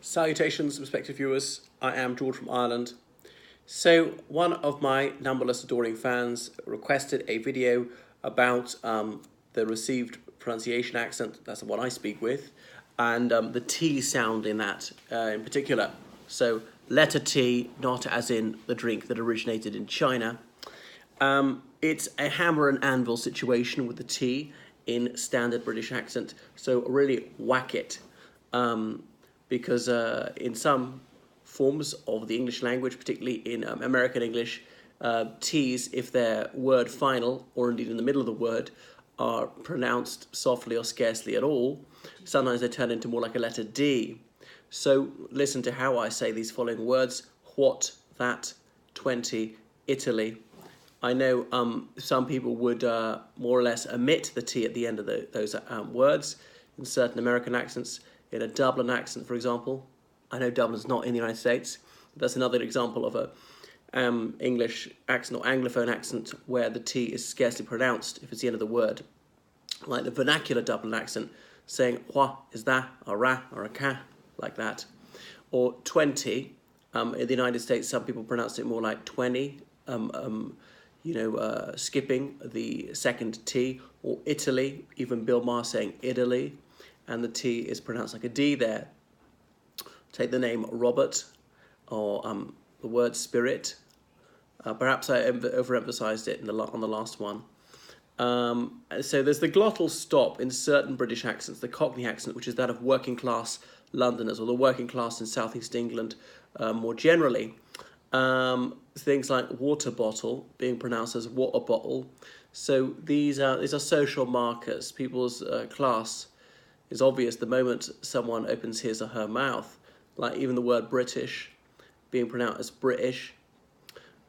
Salutations, respected viewers. I am George from Ireland. So, one of my numberless adoring fans requested a video about the received pronunciation accent, that's the one I speak with, and the T sound in that in particular. So, letter T, not as in the drink that originated in China. It's a hammer and anvil situation with the T in standard British accent, so really whack it. Because in some forms of the English language, particularly in American English, T's, if they're word final or indeed in the middle of the word, are pronounced softly or scarcely at all. Sometimes they turn into more like a letter D. So listen to how I say these following words: what, that, 20, Italy. I know some people would more or less omit the T at the end of those words in certain American accents. In a Dublin accent, for example. I know Dublin's not in the United States. That's another example of a English accent or Anglophone accent where the T is scarcely pronounced if it's the end of the word. Like the vernacular Dublin accent, saying hwa is that, or ra, or a ka, like that. Or 20, in the United States, some people pronounce it more like 20, skipping the second T. Or Italy, even Bill Maher saying Italy, and the T is pronounced like a D there. Take the name Robert, or the word spirit. Perhaps I overemphasized it on the last one. So there's the glottal stop in certain British accents, the Cockney accent, which is that of working class Londoners, or the working class in southeast England more generally. Things like water bottle being pronounced as water bottle. So these are social markers. People's class is obvious the moment someone opens his or her mouth, like even the word British being pronounced as British.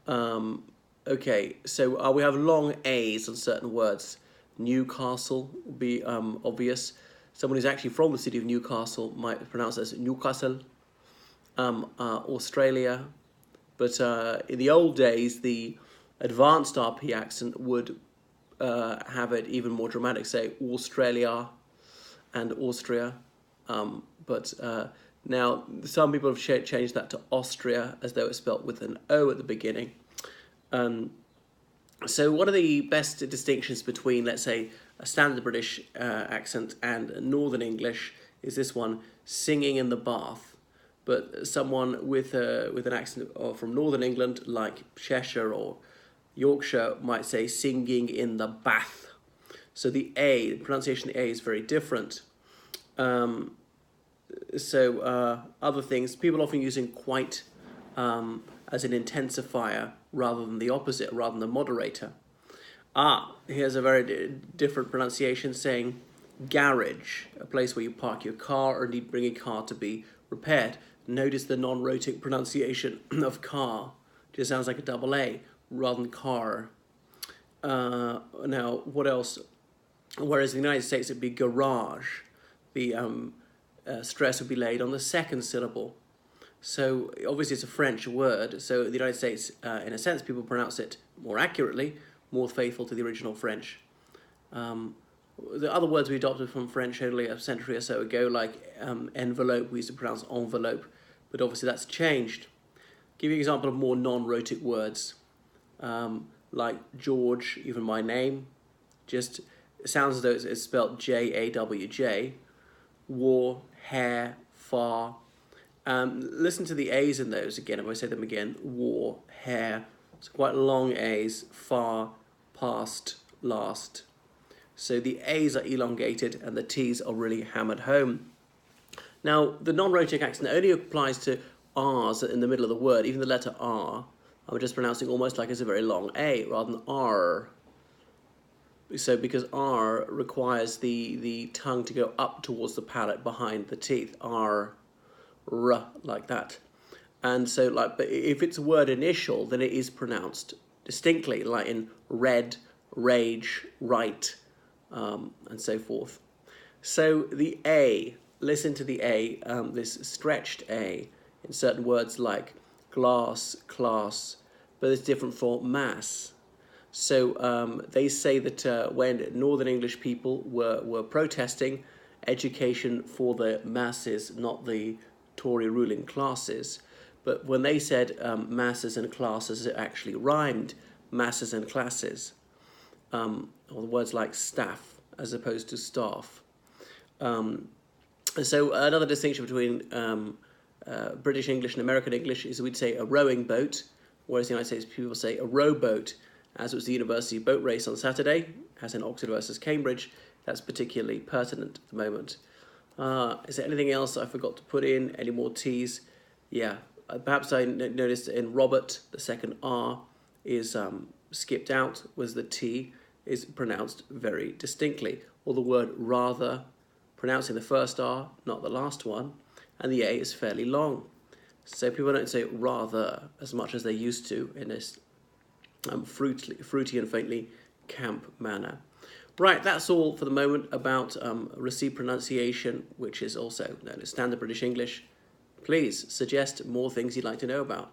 Okay, so we have long A's on certain words. Newcastle would be obvious. Someone who's actually from the city of Newcastle might pronounce it as Newcastle. Australia. But in the old days, the advanced RP accent would have it even more dramatic, say Australia and Austria, but now some people have changed that to Austria as though it's spelt with an O at the beginning. So one of the best distinctions between, let's say, a standard British accent and Northern English is this one: singing in the bath. But someone with an accent from Northern England, like Cheshire or Yorkshire, might say singing in the bath. So the pronunciation of the A is very different. Other things, people often using quite as an intensifier rather than the opposite, rather than the moderator. Here's a very different pronunciation, saying garage, a place where you park your car or indeed bring a car to be repaired. Notice the non-rhotic pronunciation of car. It just sounds like a double A rather than car. Now, what else? Whereas in the United States, it'd be garage. The stress would be laid on the second syllable. So obviously it's a French word. So in the United States, in a sense, people pronounce it more accurately, more faithful to the original French. The other words we adopted from French only a century or so ago, like envelope, we used to pronounce envelope, but obviously that's changed. Give you an example of more non-rhotic words, like George, even my name, just sounds as though it's spelled Jawj. War, hair, far. Listen to the A's in those again, if I say them again. War, hair. It's quite long A's. Far, past, last. So the A's are elongated and the T's are really hammered home. Now, the non-rhotic accent only applies to R's in the middle of the word. Even the letter R, I'm just pronouncing almost like it's a very long A rather than R. So because R requires the tongue to go up towards the palate behind the teeth. R, like that. And so, but if it's a word initial, then it is pronounced distinctly, like in red, rage, right, and so forth. So the A, listen to the A, this stretched A in certain words like glass, class, but it's different for mass. So they say that when Northern English people were protesting education for the masses, not the Tory ruling classes. But when they said masses and classes, it actually rhymed masses and classes, or the words like staff as opposed to staff. So another distinction between British English and American English is we'd say a rowing boat, whereas in the United States people say a rowboat, as was the university boat race on Saturday, as in Oxford versus Cambridge. That's particularly pertinent at the moment. Is there anything else I forgot to put in? Any more T's? Yeah, perhaps I noticed in Robert, the second R is skipped out, whereas the T is pronounced very distinctly. Or the word rather, pronouncing the first R, not the last one, and the A is fairly long. So people don't say rather as much as they used to in this fruity and faintly camp manner. Right, that's all for the moment about received pronunciation, which is also known as Standard British English. Please suggest more things you'd like to know about.